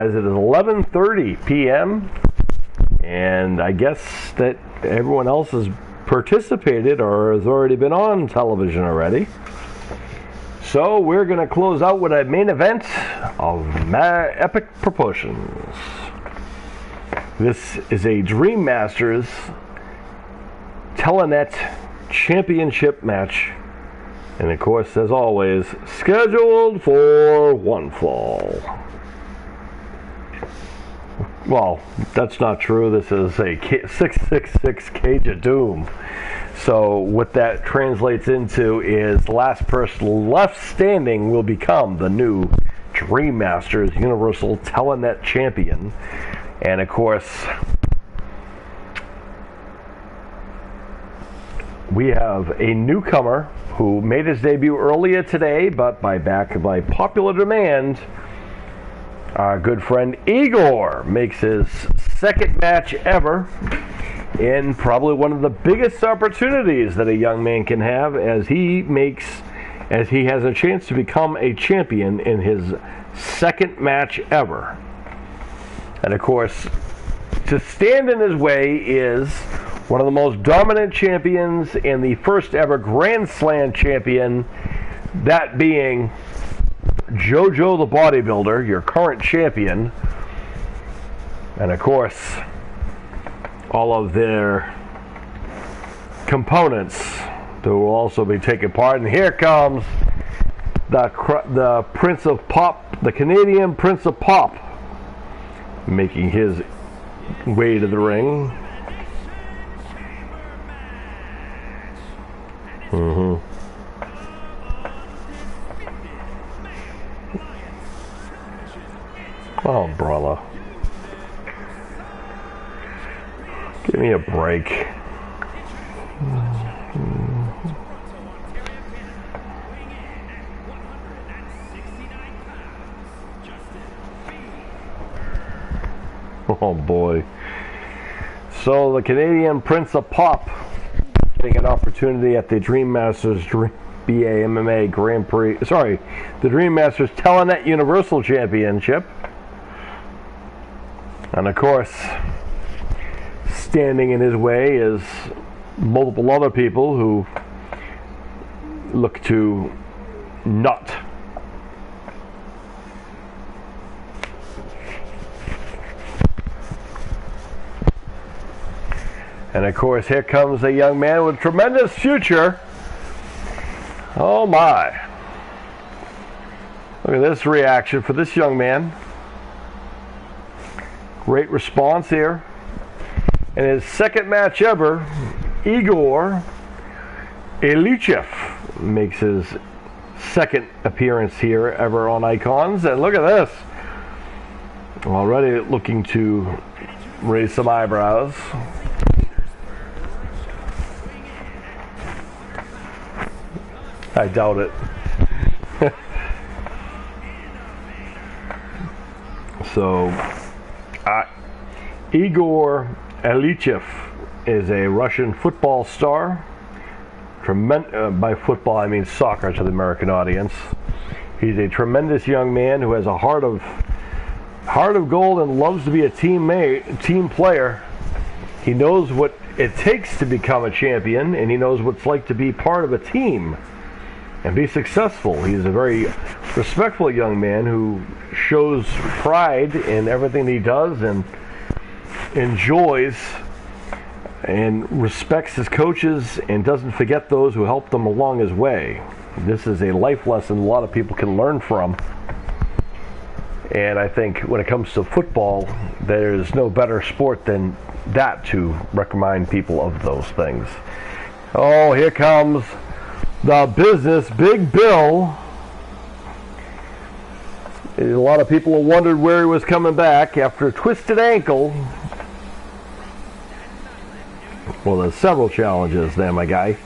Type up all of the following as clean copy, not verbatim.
As it is 11:30 p.m. and I guess that everyone else has participated or has already been on television already. So we're going to close out with a main event of epic proportions. This is a Dream Masters Telenet Championship match. And of course, as always, scheduled for one fall. Well, that's not true. This is a 666 Cage of Doom. So what that translates into is the last person left standing will become the new Dream Masters Universal Telenet Champion. And of course, we have a newcomer who made his debut earlier today, but by popular demand, our good friend Igor makes his second match ever in probably one of the biggest opportunities that a young man can have as he has a chance to become a champion in his second match ever. And of course, to stand in his way is one of the most dominant champions and the first ever Grand Slam champion, that being JoJo the Bodybuilder, your current champion. And of course, all of their components that will also be taking part. And here comes the Prince of Pop, the Canadian Prince of Pop, making his way to the ring. Oh, brother. Give me a break. Oh, boy. So, the Canadian Prince of Pop getting an opportunity at the Dream Masters BAMMA Grand Prix. Sorry, the Dream Masters Telenet Universal Championship. And of course, standing in his way is multiple other people who look to not. And of course, here comes a young man with a tremendous future. Oh my. Look at this reaction for this young man. Great response here. In his second match ever, Igor Elichev makes his second appearance here ever on Icons. And look at this. Already looking to raise some eyebrows. I doubt it. So, Igor Elichev is a Russian football star. By football, I mean soccer to the American audience. He's a tremendous young man who has a heart of gold and loves to be a team player. He knows what it takes to become a champion, and he knows what it's like to be part of a team and be successful. He's a very respectful young man who shows pride in everything he does and enjoys and respects his coaches and doesn't forget those who helped him along his way. This is a life lesson a lot of people can learn from. And I think when it comes to football, there's no better sport than that to remind people of those things. Oh, here comes the business, Big Bill. A lot of people have wondered where he was coming back after a twisted ankle. Well, there's several challenges there, my guy.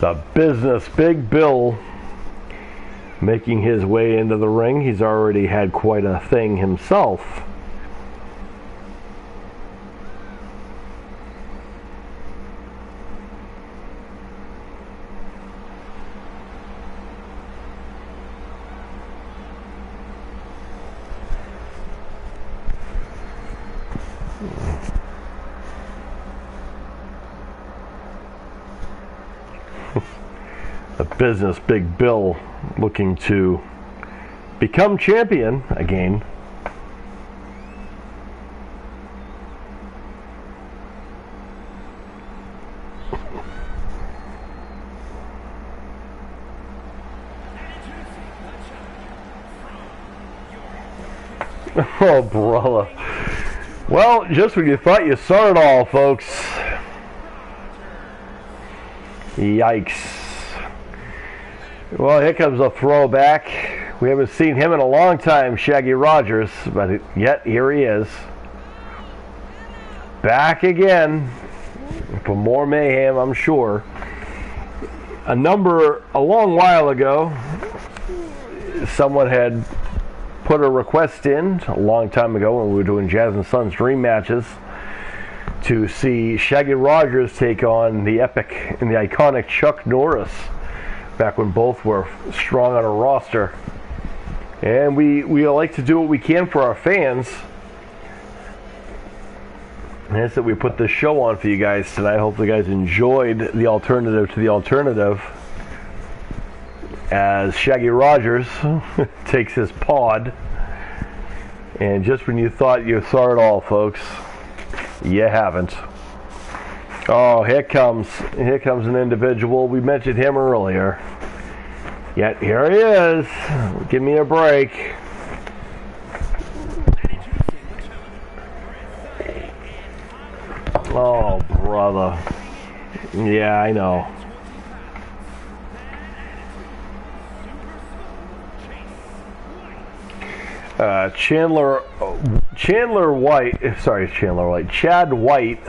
The business, Big Bill, making his way into the ring. He's already had quite a thing himself business, Big Bill, looking to become champion again. Oh, brother. Well, just when you thought you saw it all, folks. Yikes. Well, here comes a throwback. We haven't seen him in a long time, Shaggy Rogers, but yet here he is. Back again for more mayhem, I'm sure. A long while ago, someone had put a request in a long time ago when we were doing Jazz and Sons Dream matches to see Shaggy Rogers take on the epic and the iconic Chuck Norris back when both were strong on a roster. And we like to do what we can for our fans. And that's that we put this show on for you guys tonight. Hopefully you guys enjoyed the alternative to the alternative as Shaggy Rogers takes his pod. And just when you thought you saw it all, folks, you haven't. Oh, here comes an individual. We mentioned him earlier. Yet here he is. Give me a break. Oh, brother. Yeah, I know. Chad White,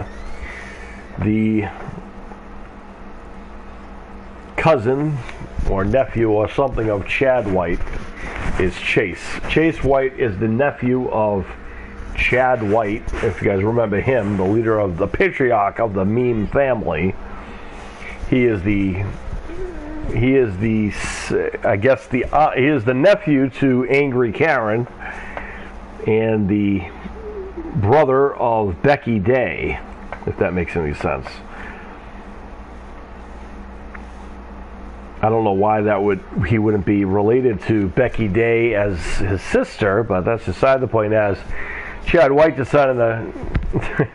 the cousin or nephew or something of Chad White, is Chase. Chase White is the nephew of Chad White, if you guys remember him, the leader of the patriarch of the meme family. He is the nephew to Angry Karen and the brother of Becky Day, if that makes any sense. I don't know why he wouldn't be related to Becky Day as his sister, but that's beside the point. As Chad White decided to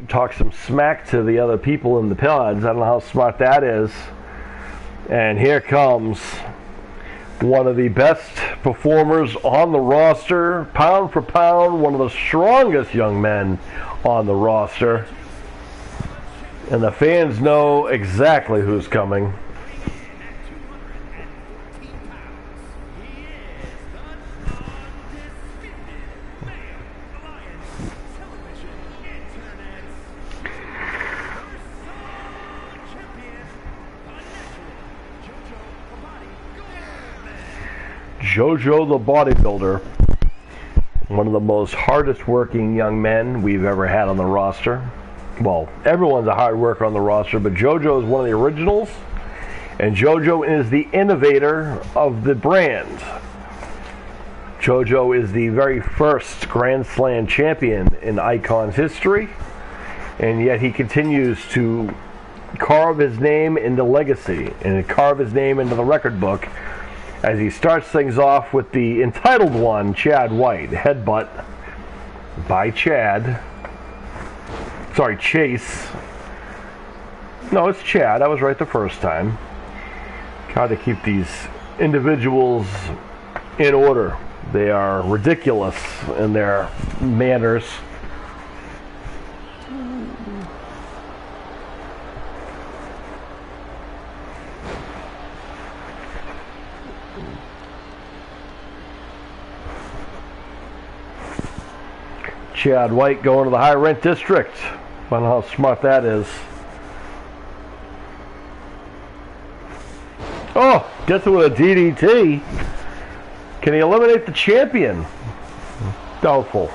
talk some smack to the other people in the pods. I don't know how smart that is. And here comes one of the best performers on the roster, pound for pound, one of the strongest young men on the roster. And the fans know exactly who's coming. JoJo the Bodybuilder, one of the most hardest working young men we've ever had on the roster. Well, everyone's a hard worker on the roster, but JoJo is one of the originals, and JoJo is the innovator of the brand. JoJo is the very first Grand Slam champion in Icon's history, and yet he continues to carve his name into legacy and carve his name into the record book as he starts things off with the entitled one, Chad White. Headbutt by Chad. Sorry, Chase. No, it's Chad. I was right the first time. Got to keep these individuals in order. They are ridiculous in their manners. Chad White going to the high rent district. I don't know how smart that is. Oh, gets it with a DDT. Can he eliminate the champion? Doubtful.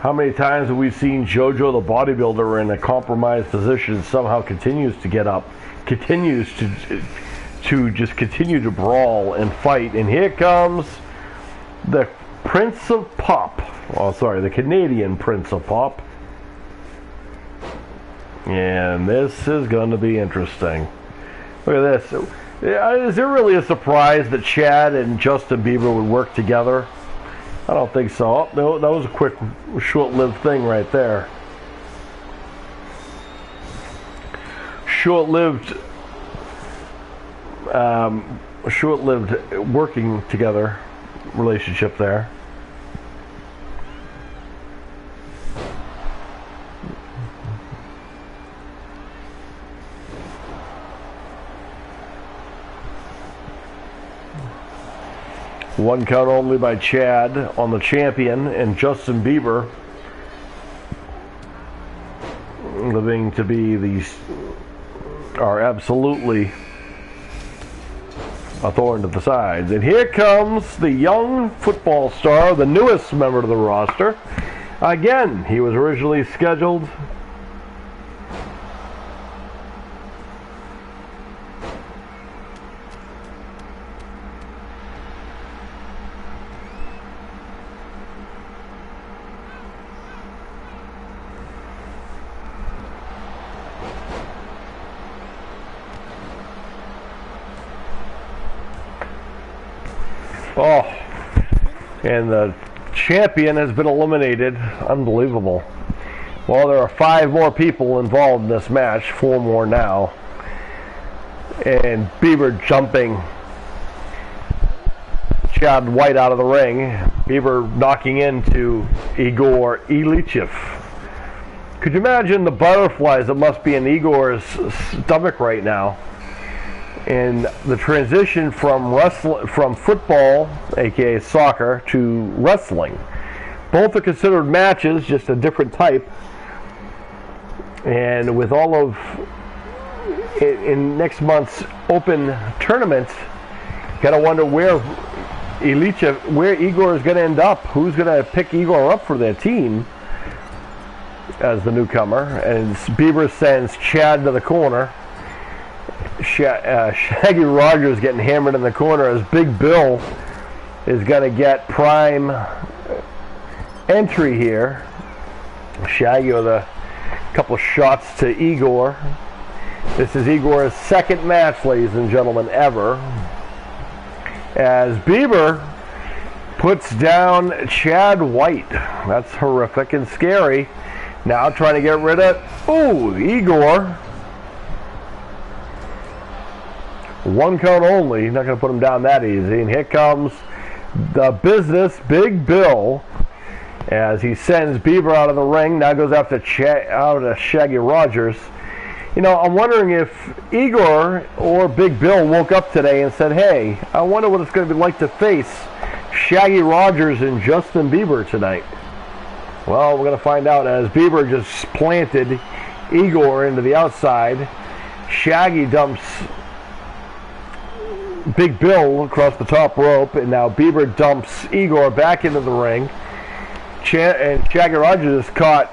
How many times have we seen JoJo the Bodybuilder in a compromised position somehow continues to get up, continues to just continue to brawl and fight, and here comes the Prince of Pop. Oh, sorry, the Canadian Prince of Pop. And this is going to be interesting. Look at this. Is there really a surprise that Chad and Justin Bieber would work together? I don't think so. Oh, that was a quick, short-lived thing right there. Short-lived working together relationship there. One count only by Chad on the champion, and Justin Bieber living to be these are absolutely a thorn to the sides. And here comes the young football star, the newest member of the roster. Again, he was originally scheduled and the champion has been eliminated. Unbelievable. Well, there are 5 more people involved in this match, 4 more now. And Bieber jumping Chad White out of the ring. Bieber knocking into Igor Ilichev. Could you imagine the butterflies that must be in Igor's stomach right now? And the transition from football, aka soccer, to wrestling. Both are considered matches, just a different type. And with all of in next month's open tournament, gotta wonder where Igor is gonna end up. Who's gonna pick Igor up for their team as the newcomer? And Bieber sends Chad to the corner. Shaggy Rogers getting hammered in the corner as Big Bill is going to get prime entry here. Shaggy with a couple shots to Igor. This is Igor's second match, ladies and gentlemen, ever. As Bieber puts down Chad White. That's horrific and scary. Now trying to get rid of, Igor. One count only. Not going to put him down that easy. And here comes the business, Big Bill, as he sends Bieber out of the ring. Now goes after Shaggy Rogers. You know, I'm wondering if Igor or Big Bill woke up today and said, hey, I wonder what it's going to be like to face Shaggy Rogers and Justin Bieber tonight. Well, we're going to find out as Bieber just planted Igor into the outside. Shaggy dumps Big Bill across the top rope, and now Bieber dumps Igor back into the ring. And Shaggy Rogers has caught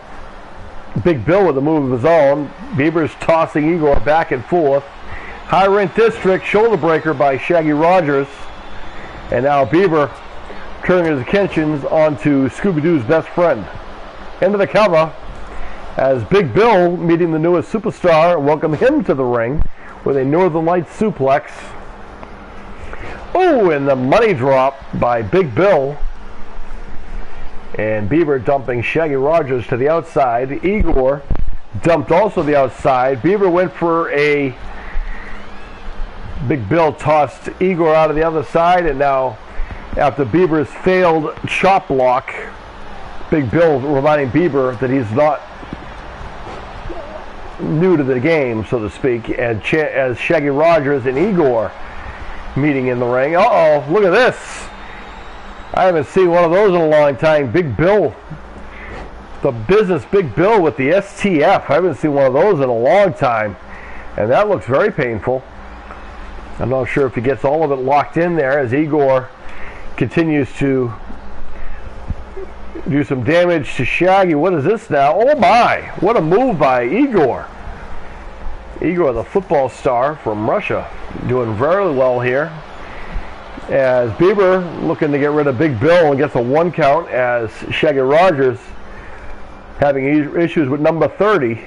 Big Bill with a move of his own. Bieber's tossing Igor back and forth. High Rent District shoulder breaker by Shaggy Rogers. And now Bieber turning his attentions onto Scooby-Doo's best friend. Into the cover as Big Bill meeting the newest superstar and welcome him to the ring with a Northern Lights suplex. And the money drop by Big Bill. And Bieber dumping Shaggy Rogers to the outside. Igor dumped also the outside. Bieber went for a... Big Bill tossed Igor out of the other side, and now after Bieber's failed chop block, Big Bill reminding Bieber that he's not new to the game, so to speak, as Shaggy Rogers and Igor meeting in the ring. Look at this. I haven't seen one of those in a long time. Big Bill, the business Big Bill with the STF. I haven't seen one of those in a long time, and that looks very painful. I'm not sure if he gets all of it locked in there as Igor continues to do some damage to Shaggy. What is this now? Oh my, what a move by Igor. Igor, the football star from Russia, doing very well here. As Bieber looking to get rid of Big Bill and gets a 1 count as Shaggy Rogers having issues with number 30.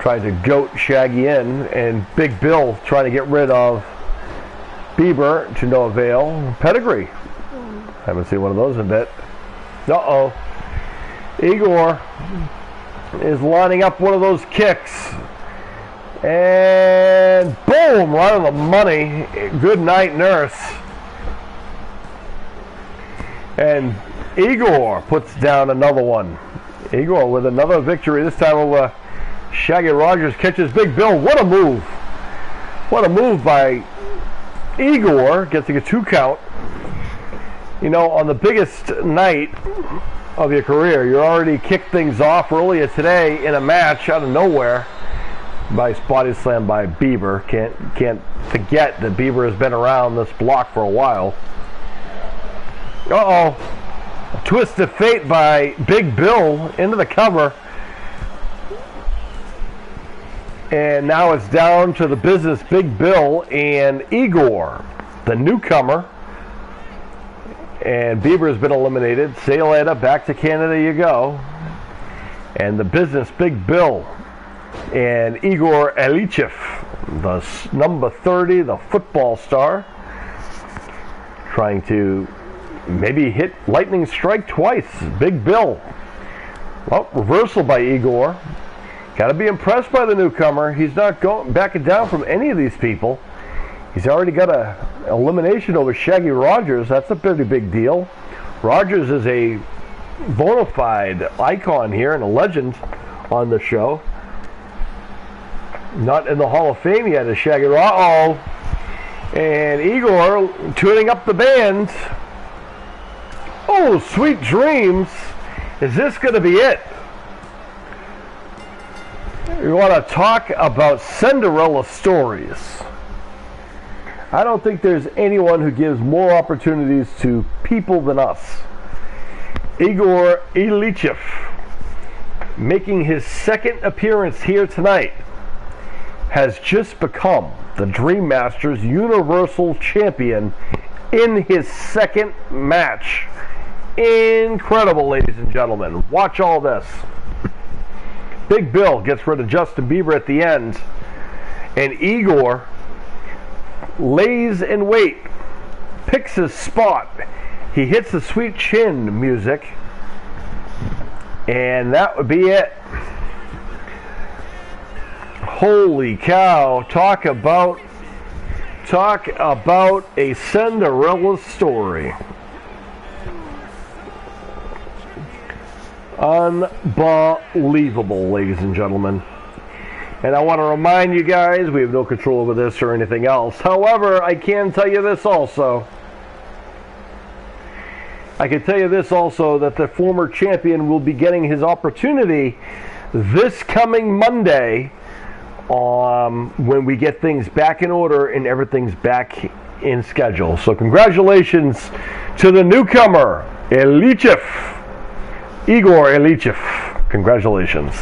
trying to goat Shaggy in, and Big Bill trying to get rid of Bieber to no avail. Pedigree. Haven't seen one of those in a bit. Uh-oh. Igor is lining up one of those kicks. And boom, right on the money. Good night, nurse. And Igor puts down another one. Igor with another victory, this time over Shaggy Rogers. Catches Big Bill. What a move. What a move by Igor, getting a 2 count. You know, on the biggest night of your career, you already kicked things off earlier today in a match out of nowhere by body slam by Bieber. Can't forget that Bieber has been around this block for a while. Uh-oh. A twist of fate by Big Bill into the cover. And now it's down to the business, Big Bill and Igor, the newcomer. And Bieber has been eliminated. See you later. Back to Canada you go. And the business, Big Bill and Igor Elichev, the number 30, the football star, trying to maybe hit lightning strike twice. Big Bill. Well, reversal by Igor. Got to be impressed by the newcomer. He's not backing down from any of these people. He's already got an elimination over Shaggy Rogers. That's a pretty big deal. Rogers is a bona fide icon here and a legend on the show. Not in the Hall of Fame yet as Shaggy Rogers. Uh-oh. And Igor tuning up the band. Oh, sweet dreams. Is this going to be it? You want to talk about Cinderella stories. I don't think there's anyone who gives more opportunities to people than us. Igor Elichev, making his second appearance here tonight, has just become the Dream Masters Universal Champion in his second match. Incredible, ladies and gentlemen. Watch all this. Big Bill gets rid of Justin Bieber at the end, and Igor lays in wait, picks his spot. He hits the sweet chin music, and that would be it. Holy cow, talk about a Cinderella story. Unbelievable, ladies and gentlemen. And I want to remind you guys, we have no control over this or anything else. However, I can tell you this also. I can tell you this also, that the former champion will be getting his opportunity this coming Monday, when we get things back in order and everything's back in schedule. So congratulations to the newcomer, Elichev. Igor Elichev. Congratulations.